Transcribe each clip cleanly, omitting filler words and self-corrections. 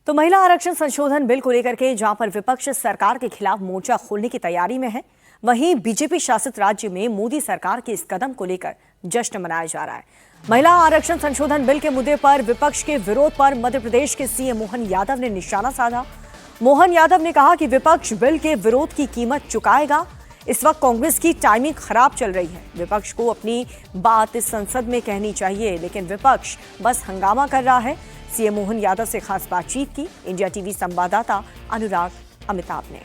तो महिला आरक्षण संशोधन बिल को लेकर के जहां पर विपक्ष सरकार के खिलाफ मोर्चा खोलने की तैयारी में है, वहीं बीजेपी शासित राज्य में मोदी सरकार के इस कदम को लेकर जश्न मनाया जा रहा है। महिला आरक्षण संशोधन बिल के मुद्दे पर विपक्ष के विरोध पर मध्य प्रदेश के सीएम मोहन यादव ने निशाना साधा। मोहन यादव ने कहा कि विपक्ष बिल के विरोध की कीमत चुकाएगा। इस वक्त कांग्रेस की टाइमिंग खराब चल रही है। विपक्ष को अपनी बात इस संसद में कहनी चाहिए, लेकिन विपक्ष बस हंगामा कर रहा है। सीएम मोहन यादव से खास बातचीत की इंडिया टीवी संवाददाता अनुराग अमिताभ ने।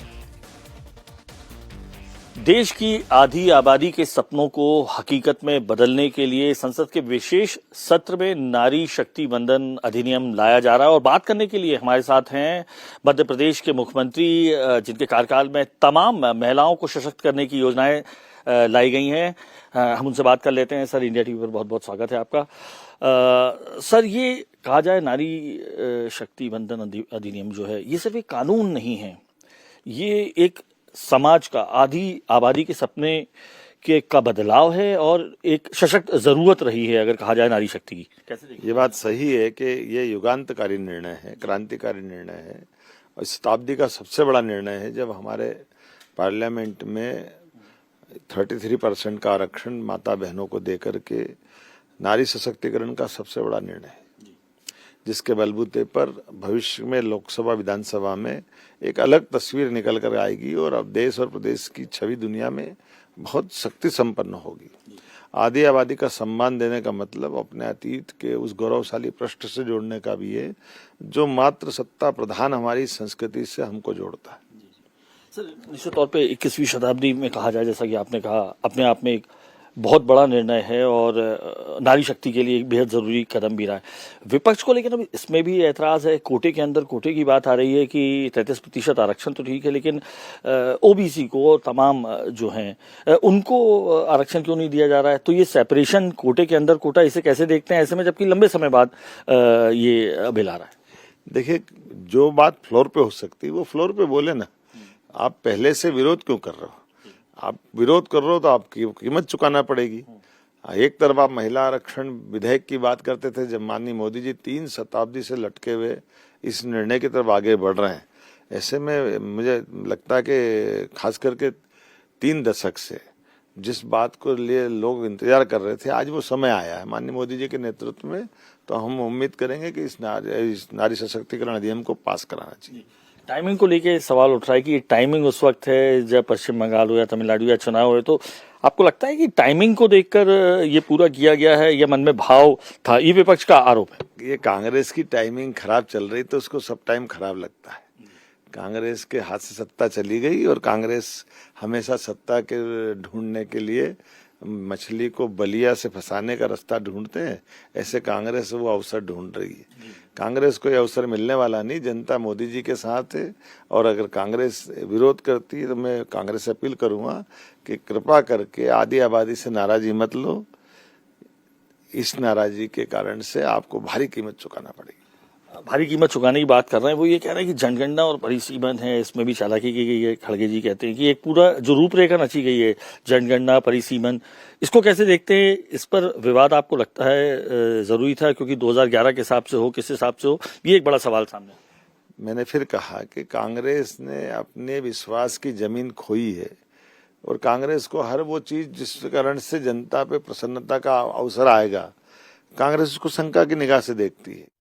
देश की आधी आबादी के सपनों को हकीकत में बदलने के लिए संसद के विशेष सत्र में नारी शक्ति वंदन अधिनियम लाया जा रहा है और बात करने के लिए हमारे साथ हैं मध्य प्रदेश के मुख्यमंत्री, जिनके कार्यकाल में तमाम महिलाओं को सशक्त करने की योजनाएं लाई गई हैं। हम उनसे बात कर लेते हैं। सर, इंडिया टीवी पर बहुत बहुत स्वागत है आपका। सर, ये कहा जाए नारी शक्ति वंदन अधिनियम जो है, ये सिर्फ एक कानून नहीं है, ये एक समाज का, आधी आबादी के सपने का बदलाव है और एक सशक्त जरूरत रही है, अगर कहा जाए नारी शक्ति की। कैसे देखिए? ये बात सही है कि ये युगांतकारी निर्णय है, क्रांतिकारी निर्णय है और शताब्दी का सबसे बड़ा निर्णय है जब हमारे पार्लियामेंट में 33% का आरक्षण माता बहनों को देकर के नारी सशक्तिकरण का सबसे बड़ा निर्णय है, जिसके बलबूते पर भविष्य में लोकसभा विधानसभा में एक अलग तस्वीर निकल कर आएगी और अब देश और प्रदेश की छवि दुनिया में बहुत शक्ति संपन्न होगी। आधी आबादी का सम्मान देने का मतलब अपने अतीत के उस गौरवशाली पृष्ठ से जोड़ने का भी है, जो मात्र सत्ता प्रधान हमारी संस्कृति से हमको जोड़ता है। सर, निश्चित तौर पे 21वीं शताब्दी में कहा जाए, जैसा कि आपने कहा, अपने आप में एक बहुत बड़ा निर्णय है और नारी शक्ति के लिए एक बेहद जरूरी कदम भी रहा है। विपक्ष को लेकिन अब इसमें भी ऐतराज है। कोटे के अंदर कोटे की बात आ रही है कि 33% आरक्षण तो ठीक है, लेकिन ओबीसी को, तमाम जो हैं उनको आरक्षण क्यों नहीं दिया जा रहा है? तो ये सेपरेशन, कोटे के अंदर कोटा, इसे कैसे देखते हैं ऐसे में, जबकि लंबे समय बाद ये बिल आ रहा है? देखिए, जो बात फ्लोर पे हो सकती है वो फ्लोर पे बोले ना। आप पहले से विरोध क्यों कर रहे हो? आप विरोध कर रहे हो तो आपकी कीमत चुकाना पड़ेगी। एक तरफ आप महिला आरक्षण विधेयक की बात करते थे, जब माननीय मोदी जी 3 शताब्दी से लटके हुए इस निर्णय की तरफ आगे बढ़ रहे हैं। ऐसे में मुझे लगता है कि खास करके 3 दशक से जिस बात को लिए लोग इंतजार कर रहे थे, आज वो समय आया है माननीय मोदी जी के नेतृत्व में। तो हम उम्मीद करेंगे कि इस नारी सशक्तिकरण अधिनियम को पास कराना चाहिए। टाइमिंग को लेके सवाल उठ रहा है कि टाइमिंग उस वक्त है जब पश्चिम बंगाल हो या तमिलनाडु या चुनाव हो, तो आपको लगता है कि टाइमिंग को देखकर ये पूरा किया गया है या मन में भाव था? ये विपक्ष का आरोप है। ये कांग्रेस की टाइमिंग खराब चल रही तो उसको सब टाइम खराब लगता है। कांग्रेस के हाथ से सत्ता चली गई और कांग्रेस हमेशा सत्ता के ढूंढने के लिए मछली को बलिया से फंसाने का रास्ता ढूंढते हैं, ऐसे कांग्रेस वो अवसर ढूंढ रही है। कांग्रेस को ये अवसर मिलने वाला नहीं, जनता मोदी जी के साथ है। और अगर कांग्रेस विरोध करती है तो मैं कांग्रेस से अपील करूंगा कि कृपा करके आधी आबादी से नाराजी मत लो। इस नाराजी के कारण से आपको भारी कीमत चुकाना पड़ेगी। भारी कीमत चुकाने की बात कर रहे हैं, वो ये कह रहे हैं कि जनगणना और परिसीमन है, इसमें भी चालाकी की गई है। खड़गे जी कहते हैं कि एक पूरा जो रूपरेखा नची गई है, जनगणना, परिसीमन, इसको कैसे देखते हैं? इस पर विवाद आपको लगता है जरूरी था, क्योंकि 2011 के हिसाब से हो, किस हिसाब से हो, ये एक बड़ा सवाल सामने। मैंने फिर कहा कि कांग्रेस ने अपने विश्वास की जमीन खोई है और कांग्रेस को हर वो चीज जिस कारण से जनता पे प्रसन्नता का अवसर आएगा, कांग्रेस उसको शंका की निगाह से देखती है।